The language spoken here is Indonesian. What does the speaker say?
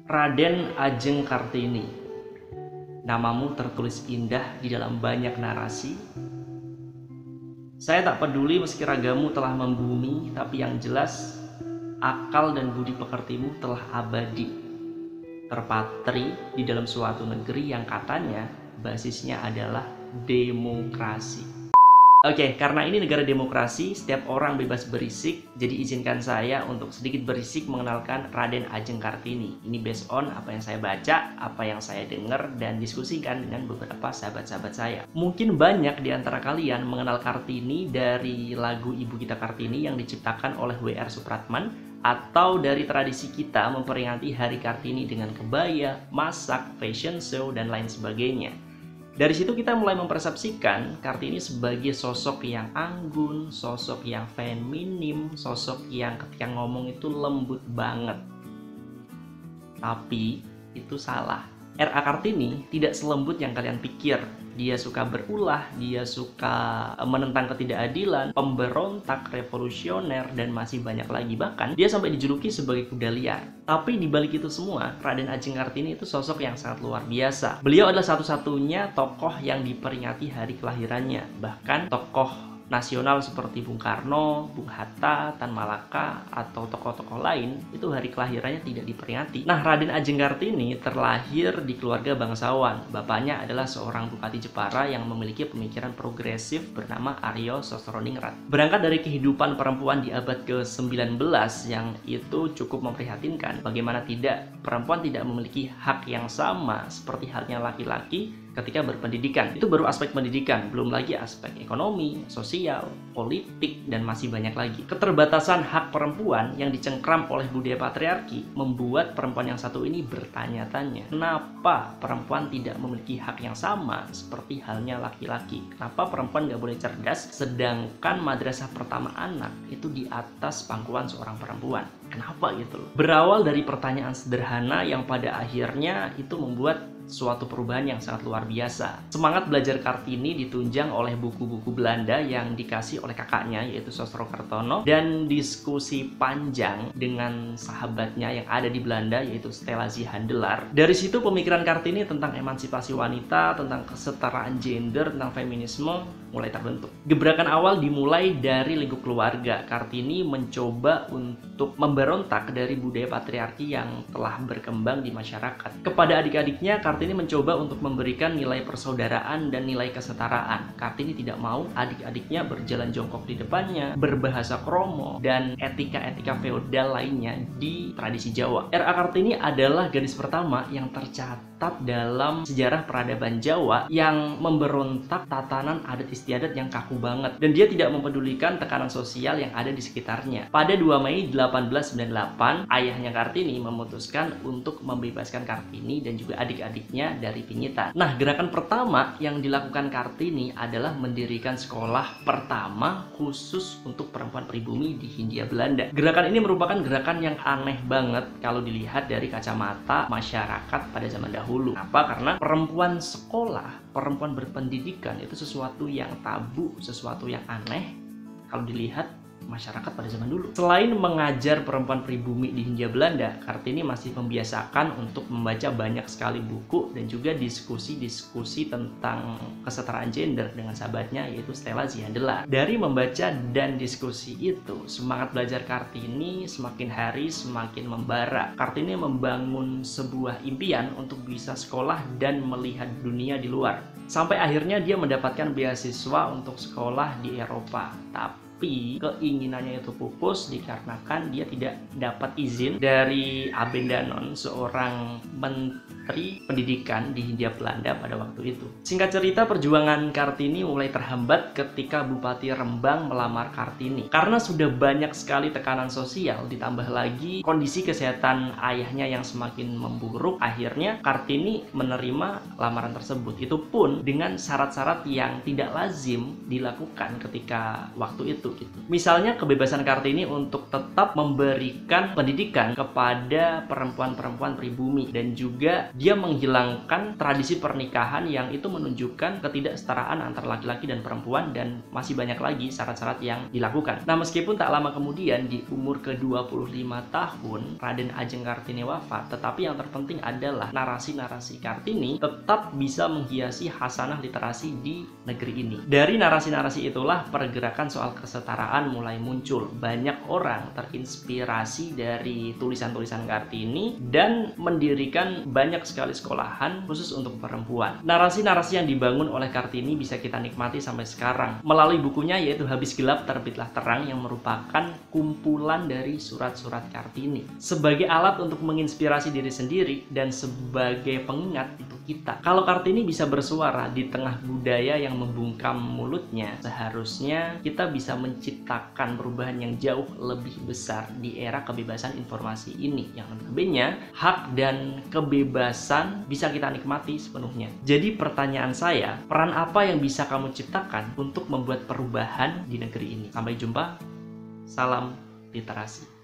Raden Ajeng Kartini, namamu tertulis indah di dalam banyak narasi. Saya tak peduli meski ragamu telah membumi, tapi yang jelas akal dan budi pekertimu telah abadi, terpatri di dalam suatu negeri yang katanya basisnya adalah demokrasi. Oke, karena ini negara demokrasi, setiap orang bebas berisik, jadi izinkan saya untuk sedikit berisik mengenalkan Raden Ajeng Kartini. Ini based on apa yang saya baca, apa yang saya dengar, dan diskusikan dengan beberapa sahabat-sahabat saya. Mungkin banyak di antara kalian mengenal Kartini dari lagu Ibu Kita Kartini yang diciptakan oleh W.R. Supratman, atau dari tradisi kita memperingati Hari Kartini dengan kebaya, masak, fashion show, dan lain sebagainya. Dari situ kita mulai mempersepsikan Kartini sebagai sosok yang anggun, sosok yang feminim, sosok yang ketika ngomong itu lembut banget. Tapi itu salah. R.A. Kartini tidak selembut yang kalian pikir. Dia suka berulah, dia suka menentang ketidakadilan, pemberontak, revolusioner, dan masih banyak lagi. Bahkan dia sampai dijuluki sebagai kuda liar. Tapi dibalik itu semua, Raden Ajeng Kartini itu sosok yang sangat luar biasa. Beliau adalah satu-satunya tokoh yang diperingati hari kelahirannya. Bahkan tokoh nasional seperti Bung Karno, Bung Hatta, Tan Malaka, atau tokoh-tokoh lain itu hari kelahirannya tidak diperingati. Nah, Raden Ajeng Kartini terlahir di keluarga bangsawan. Bapaknya adalah seorang bupati Jepara yang memiliki pemikiran progresif bernama Aryo Sosroningrat. Berangkat dari kehidupan perempuan di abad ke-19 yang itu cukup memprihatinkan, bagaimana tidak perempuan tidak memiliki hak yang sama seperti halnya laki-laki ketika berpendidikan. Itu baru aspek pendidikan, belum lagi aspek ekonomi, sosial, politik, dan masih banyak lagi. Keterbatasan hak perempuan yang dicengkram oleh budaya patriarki membuat perempuan yang satu ini bertanya-tanya, kenapa perempuan tidak memiliki hak yang sama seperti halnya laki-laki? Kenapa perempuan nggak boleh cerdas, sedangkan madrasah pertama anak itu di atas pangkuan seorang perempuan? Kenapa gitu loh? Berawal dari pertanyaan sederhana yang pada akhirnya itu membuat suatu perubahan yang sangat luar biasa. Semangat belajar Kartini ditunjang oleh buku-buku Belanda yang dikasih oleh kakaknya yaitu Sosro Kartono, dan diskusi panjang dengan sahabatnya yang ada di Belanda yaitu Stella Zihandelar. Dari situ pemikiran Kartini tentang emansipasi wanita, tentang kesetaraan gender, tentang feminisme mulai terbentuk. Gebrakan awal dimulai dari lingkup keluarga. Kartini mencoba untuk memberontak dari budaya patriarki yang telah berkembang di masyarakat. Kepada adik-adiknya, Kartini mencoba untuk memberikan nilai persaudaraan dan nilai kesetaraan. Kartini tidak mau adik-adiknya berjalan jongkok di depannya, berbahasa kromo, dan etika-etika feodal lainnya di tradisi Jawa. R.A. Kartini adalah gadis pertama yang tercatat dalam sejarah peradaban Jawa yang memberontak tatanan adat istiadat yang kaku banget, dan dia tidak mempedulikan tekanan sosial yang ada di sekitarnya. Pada 2 Mei 1898, ayahnya Kartini memutuskan untuk membebaskan Kartini dan juga adik-adiknya dari pinyitan. Nah, gerakan pertama yang dilakukan Kartini adalah mendirikan sekolah pertama khusus untuk perempuan pribumi di Hindia Belanda. Gerakan ini merupakan gerakan yang aneh banget kalau dilihat dari kacamata masyarakat pada zaman dahulu. Kenapa? Karena perempuan sekolah, perempuan berpendidikan itu sesuatu yang tabu, sesuatu yang aneh kalau dilihat masyarakat pada zaman dulu. Selain mengajar perempuan pribumi di Hindia Belanda, Kartini masih membiasakan untuk membaca banyak sekali buku dan juga diskusi-diskusi tentang kesetaraan gender dengan sahabatnya yaitu Stella Zihandelar. Dari membaca dan diskusi itu, semangat belajar Kartini semakin hari semakin membara. Kartini membangun sebuah impian untuk bisa sekolah dan melihat dunia di luar. Sampai akhirnya dia mendapatkan beasiswa untuk sekolah di Eropa. Tapi keinginannya itu pupus dikarenakan dia tidak dapat izin dari Abendanon, seorang menteri pendidikan di Hindia Belanda pada waktu itu. Singkat cerita, perjuangan Kartini mulai terhambat ketika Bupati Rembang melamar Kartini. Karena sudah banyak sekali tekanan sosial, ditambah lagi kondisi kesehatan ayahnya yang semakin memburuk, akhirnya Kartini menerima lamaran tersebut. Itu pun dengan syarat-syarat yang tidak lazim dilakukan ketika waktu itu. Misalnya kebebasan Kartini untuk tetap memberikan pendidikan kepada perempuan-perempuan pribumi dan juga Dia menghilangkan tradisi pernikahan yang itu menunjukkan ketidaksetaraan antara laki-laki dan perempuan, dan masih banyak lagi syarat-syarat yang dilakukan. Nah, meskipun tak lama kemudian di umur ke-25 tahun Raden Ajeng Kartini wafat, tetapi yang terpenting adalah narasi-narasi Kartini tetap bisa menghiasi hasanah literasi di negeri ini. Dari narasi-narasi itulah pergerakan soal kesetaraan mulai muncul. Banyak orang terinspirasi dari tulisan-tulisan Kartini dan mendirikan banyak sekali sekolahan khusus untuk perempuan. Narasi-narasi yang dibangun oleh Kartini bisa kita nikmati sampai sekarang melalui bukunya, yaitu Habis Gelap Terbitlah Terang, yang merupakan kumpulan dari surat-surat Kartini sebagai alat untuk menginspirasi diri sendiri dan sebagai pengingat untuk kita. Kalau Kartini bisa bersuara di tengah budaya yang membungkam mulutnya, seharusnya kita bisa menciptakan perubahan yang jauh lebih besar di era kebebasan informasi ini, yang notabene hak dan kebebasan bisa kita nikmati sepenuhnya. Jadi pertanyaan saya, peran apa yang bisa kamu ciptakan untuk membuat perubahan di negeri ini? Sampai jumpa, salam literasi.